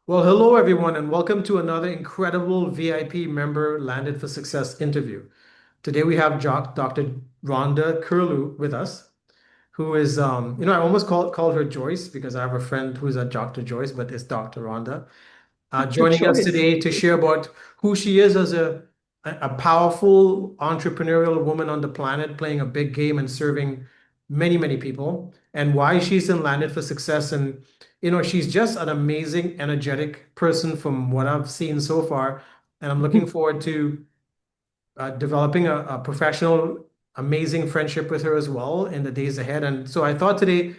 Well, hello everyone, and welcome to another incredible VIP member Landed for Success interview. Today we have Dr. Rhonda Kerlew with us, who is, I almost called her Joyce because I have a friend who's a Dr. Joyce, but it's Dr. Rhonda, joining us Choice. today to share about who she is as a powerful entrepreneurial woman on the planet, playing a big game and serving many, many people, and why she's in Landed for Success. And, she's just an amazing, energetic person from what I've seen so far. And I'm looking forward to developing a professional, amazing friendship with her as well in the days ahead. And so I thought today,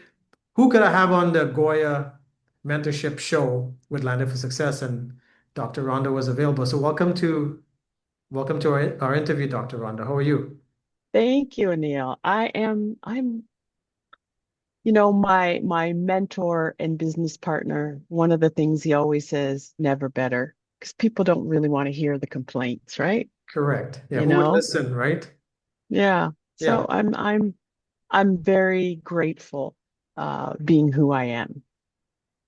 who could I have on the Goya mentorship show with Landed for Success? And Dr. Rhonda was available. So welcome to our interview, Dr. Rhonda. How are you? Thank you, Anil. My mentor and business partner, one of the things he always says, never better, because people don't really want to hear the complaints, right? Correct. Yeah, You who would know? listen, right? Yeah. Yeah, So I'm very grateful being who I am.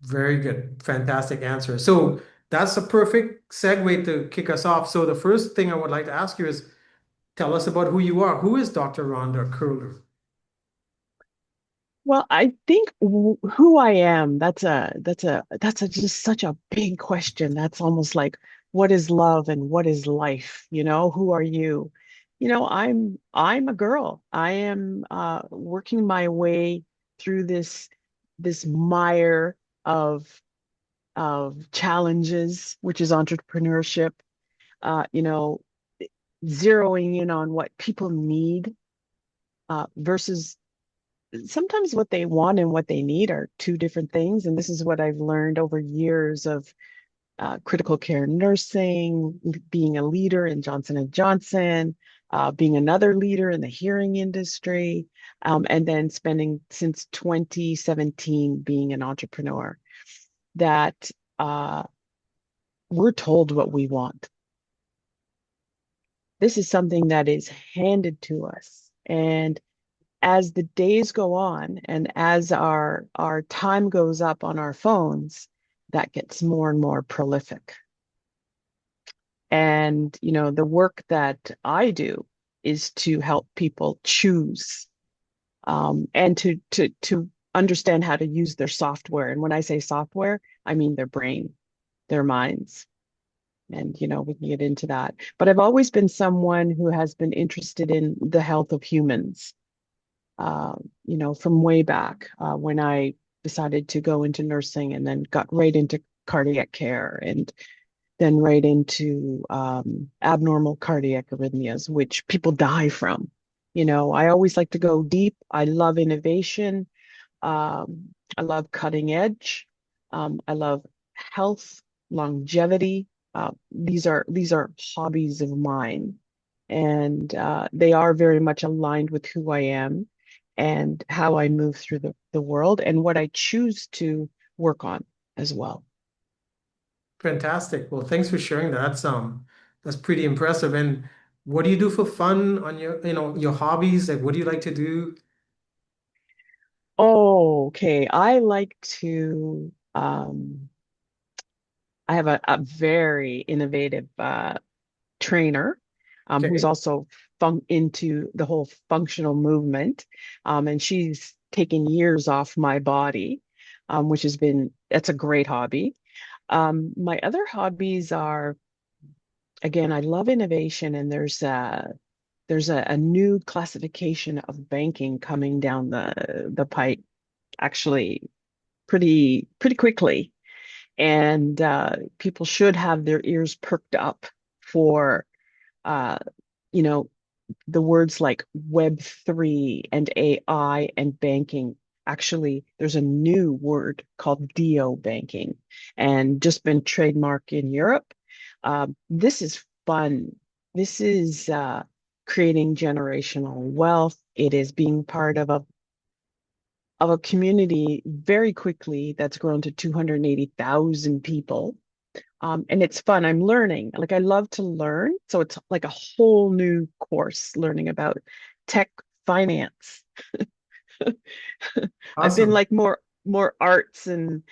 very good. Fantastic answer. So that's a perfect segue to kick us off. So the first thing I would like to ask you is tell us about who you are. Who is Dr. Rhonda Kerlew? Well, I think who I am, that's just such a big question. That's almost like what is love and what is life? Who are you? I'm a girl. I am working my way through this mire of challenges, which is entrepreneurship, you know, zeroing in on what people need versus sometimes what they want and what they need are two different things. And this is what I've learned over years of critical care nursing, being a leader in Johnson and Johnson, being another leader in the hearing industry, and then spending since 2017 being an entrepreneur. That we're told what we want. This is something that is handed to us, and as the days go on and as our time goes up on our phones, that gets more and more prolific. And the work that I do is to help people choose and to understand how to use their software. And when I say software, I mean their brain, their minds. And we can get into that. But I've always been someone who has been interested in the health of humans from way back when I decided to go into nursing and then got right into cardiac care and then right into abnormal cardiac arrhythmias, which people die from. I always like to go deep. I love innovation. I love cutting edge. I love health, longevity. These are hobbies of mine, and they are very much aligned with who I am and how I move through the world and what I choose to work on as well. Fantastic. Well, thanks for sharing that. That's pretty impressive. And what do you do for fun on your hobbies? Like what do you like to do? Oh, okay. I like to I have a very innovative trainer who's Okay. also into the whole functional movement. And she's taken years off my body, which that's a great hobby. My other hobbies are, again, I love innovation, and there's a new classification of banking coming down the pipe, actually pretty quickly. And people should have their ears perked up for uh, you know, the words like Web3 and AI and banking. Actually, there's a new word called DO banking and just been trademarked in Europe. This is fun. This is creating generational wealth. It is being part of a community very quickly that's grown to 280,000 people. And it's fun. I'm learning. Like I love to learn. So it's like a whole new course learning about tech finance. I've been Awesome. like more more arts and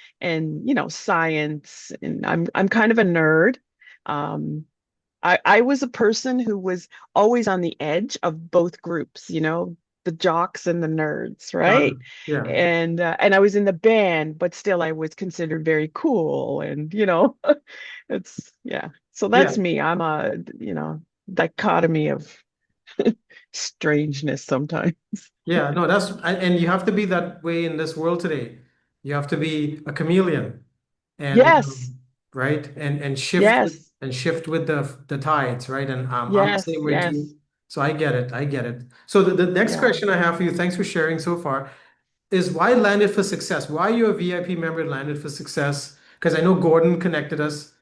science, and I'm kind of a nerd. Um, I was a person who was always on the edge of both groups, the jocks and the nerds, Got it. right? Yeah. And I was in the band, but still I was considered very cool, and it's yeah. So Yeah. that's me. I'm a, dichotomy of strangeness sometimes. Yeah. No, and you have to be that way in this world today. You have to be a chameleon and Yes, right and yes, shift with the tides, right? And I'm the yes, same way yes, too. So I get it. I get it. So the next yeah. question I have for you, thanks for sharing so far, is why Landed for Success? Why are you a VIP member at Landed for Success? Because I know Gordon connected us,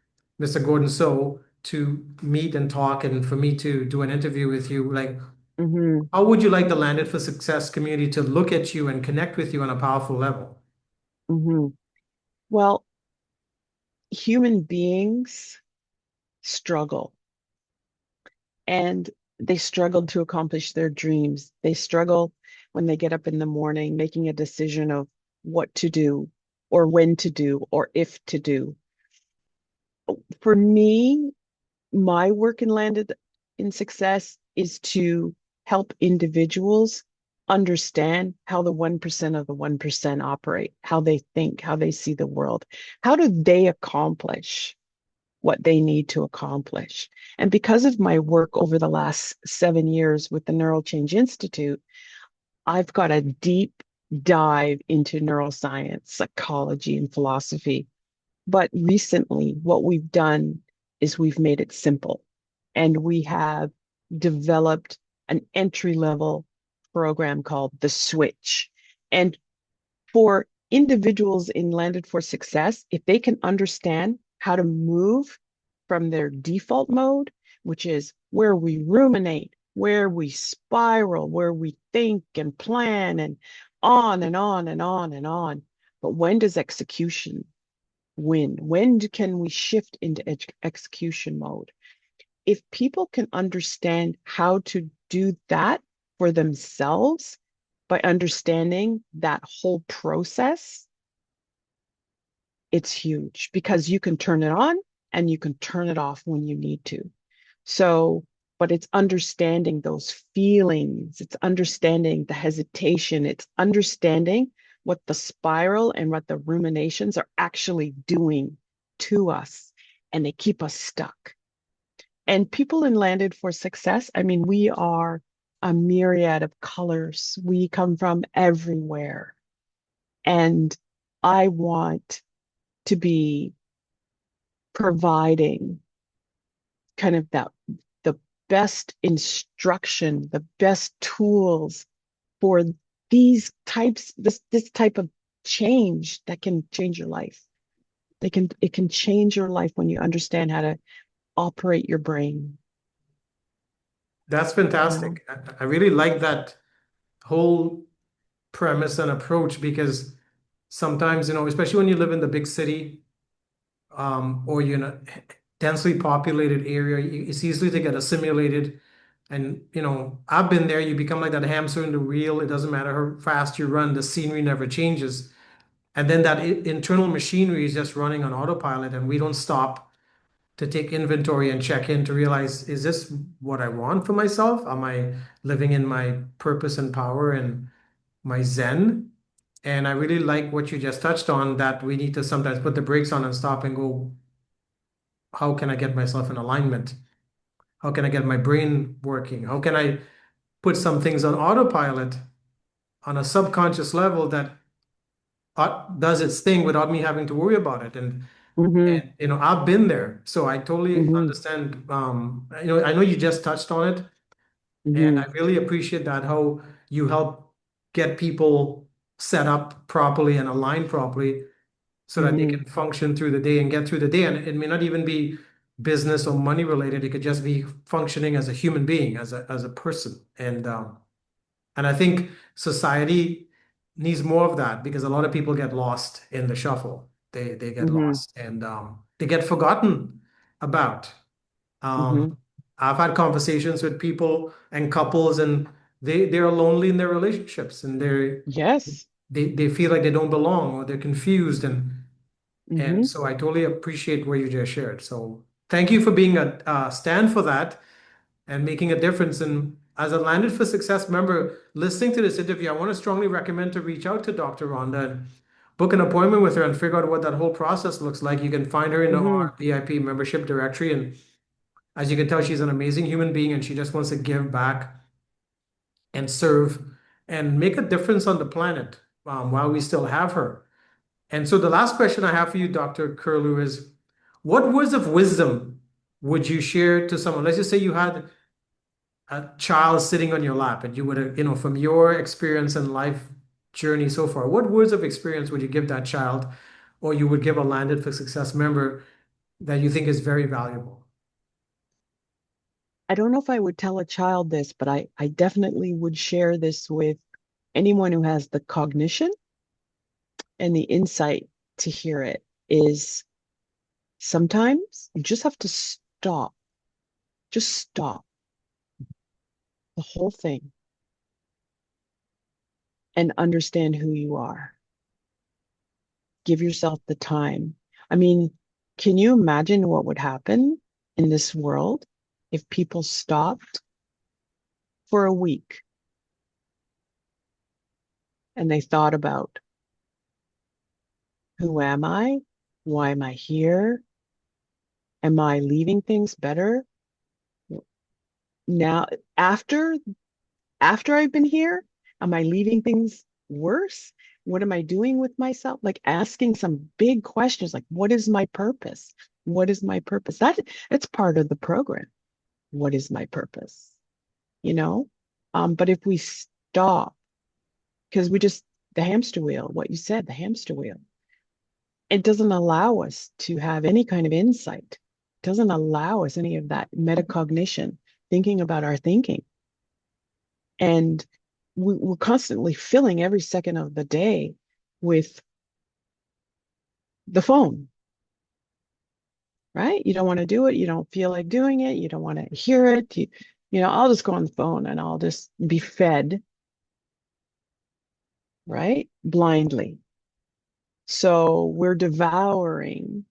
Mr. Gordon So, to meet and talk and for me to do an interview with you. Like, Hmm. how would you like the Landed for Success community to look at you and connect with you on a powerful level? Hmm. Well, human beings struggle, and they struggle to accomplish their dreams. They struggle when they get up in the morning making a decision of what to do or when to do or if to do. For me, my work in Landed in Success is to help individuals understand how the 1% of the 1% operate, how they think, how they see the world. How do they accomplish what they need to accomplish? And because of my work over the last 7 years with the Neural Change Institute, I've got a deep dive into neuroscience, psychology, and philosophy. But recently, what we've done is we've made it simple, and we have developed an entry level program called The Switch. And for individuals in Landed for Success, if they can understand how to move from their default mode, which is where we ruminate, where we spiral, where we think and plan and on and on and on and on. But when does execution win? When can we shift into execution mode? If people can understand how to do that for themselves by understanding that whole process, it's huge because you can turn it on and you can turn it off when you need to. So, but it's understanding those feelings, it's understanding the hesitation, it's understanding what the spiral and what the ruminations are actually doing to us, and they keep us stuck. And people in Landed for Success, I mean, we are a myriad of colors. We come from everywhere. And I want to be providing kind of the best instruction, the best tools for this type of change that can change your life. It can change your life when you understand how to operate your brain, That's you know. fantastic. I really like that whole premise and approach because sometimes, especially when you live in the big city, or you're in a densely populated area, it's easily to get assimilated. And, I've been there, you become like that hamster in the wheel. It doesn't matter how fast you run, the scenery never changes. And then that internal machinery is just running on autopilot, and we don't stop to take inventory and check in to realize, is this what I want for myself? Am I living in my purpose and power and my zen? And I really like what you just touched on, that we need to sometimes put the brakes on and stop and go, how can I get myself in alignment? How can I get my brain working? How can I put some things on autopilot on a subconscious level that does its thing without me having to worry about it? Hmm. And I've been there, so I totally Hmm. understand. I know you just touched on it, and I Hmm. really appreciate that how you help get people set up properly and aligned properly so that they Hmm. can function through the day and get through the day. And it may not even be business or money related. It could just be functioning as a human being, as a person. And I think society needs more of that because a lot of people get lost in the shuffle. They get Hmm. lost and they get forgotten about. Um, Hmm. I've had conversations with people and couples, and they are lonely in their relationships, and Yes. they feel like they don't belong or they're confused and Hmm. so I totally appreciate what you just shared. So thank you for being a stand for that and making a difference. And as a Landed for Success member, listening to this interview, I want to strongly recommend to reach out to Dr. Rhonda and book an appointment with her and figure out what that whole process looks like. You can find her in Hmm. our VIP membership directory. And as you can tell, she's an amazing human being and she just wants to give back and serve and make a difference on the planet while we still have her. And so the last question I have for you, Dr. Kerlew, is what words of wisdom would you share to someone? Let's just say you had a child sitting on your lap and you would have, from your experience and life journey so far, what words of experience would you give that child or you would give a Landed for Success member that you think is very valuable? I don't know if I would tell a child this, but I definitely would share this with anyone who has the cognition and the insight to hear it is sometimes you just have to stop, just stop the whole thing and understand who you are. Give yourself the time. I mean, can you imagine what would happen in this world if people stopped for a week and they thought about who am I? Why am I here? Am I leaving things better? Now, after after I've been here, am I leaving things worse? What am I doing with myself? Like asking some big questions like what is my purpose? What is my purpose? It's part of the program. What is my purpose? You know? But if we stop, because we just the hamster wheel, what you said, the hamster wheel, it doesn't allow us to have any kind of insight. It doesn't allow us any of that metacognition, thinking about our thinking. And we're constantly filling every second of the day with the phone, right? You don't want to do it. You don't feel like doing it. You don't want to hear it. I'll just go on the phone and I'll just be fed, right? Blindly. So we're devouring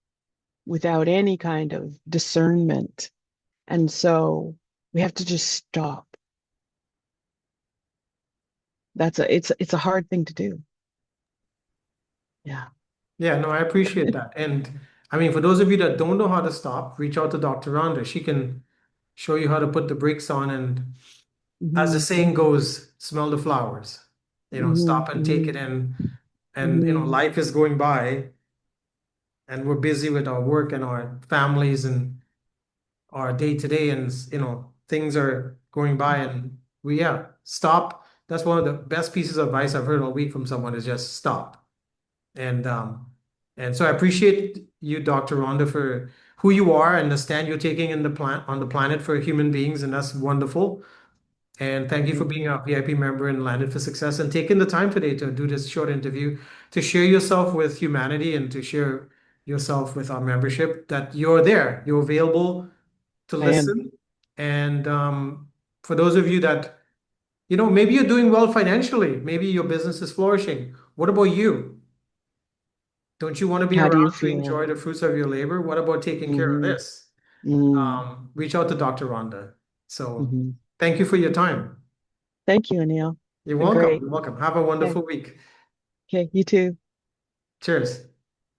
without any kind of discernment. And so we have to just stop. It's a hard thing to do. Yeah. Yeah, no, I appreciate that. And I mean, for those of you that don't know how to stop, reach out to Dr. Rhonda. She can show you how to put the brakes on and as the Hmm. saying goes, smell the flowers. Hmm. Stop and take it Hmm. in. And Hmm. life is going by, and we're busy with our work and our families and our day to day, and things are going by, and stop. That's one of the best pieces of advice I've heard all week from someone is just stop. And so I appreciate you, Dr. Rhonda, for who you are and the stand you're taking in the on the planet for human beings, and that's wonderful. And thank you for Hmm. being a VIP member and Landed for Success and taking the time today to do this short interview, to share yourself with humanity and to share yourself with our membership, that you're there, you're available to I am. listen. And for those of you that, maybe you're doing well financially, maybe your business is flourishing. What about you? Don't you want to be How do you around to feel? enjoy the fruits of your labor? What about taking care of Hmm. this? Hmm. Reach out to Dr. Rhonda. So Hmm. thank you for your time. Thank you, Anil. You're Been welcome. great. You're welcome. Have a Okay. wonderful week. Okay. You too. Cheers.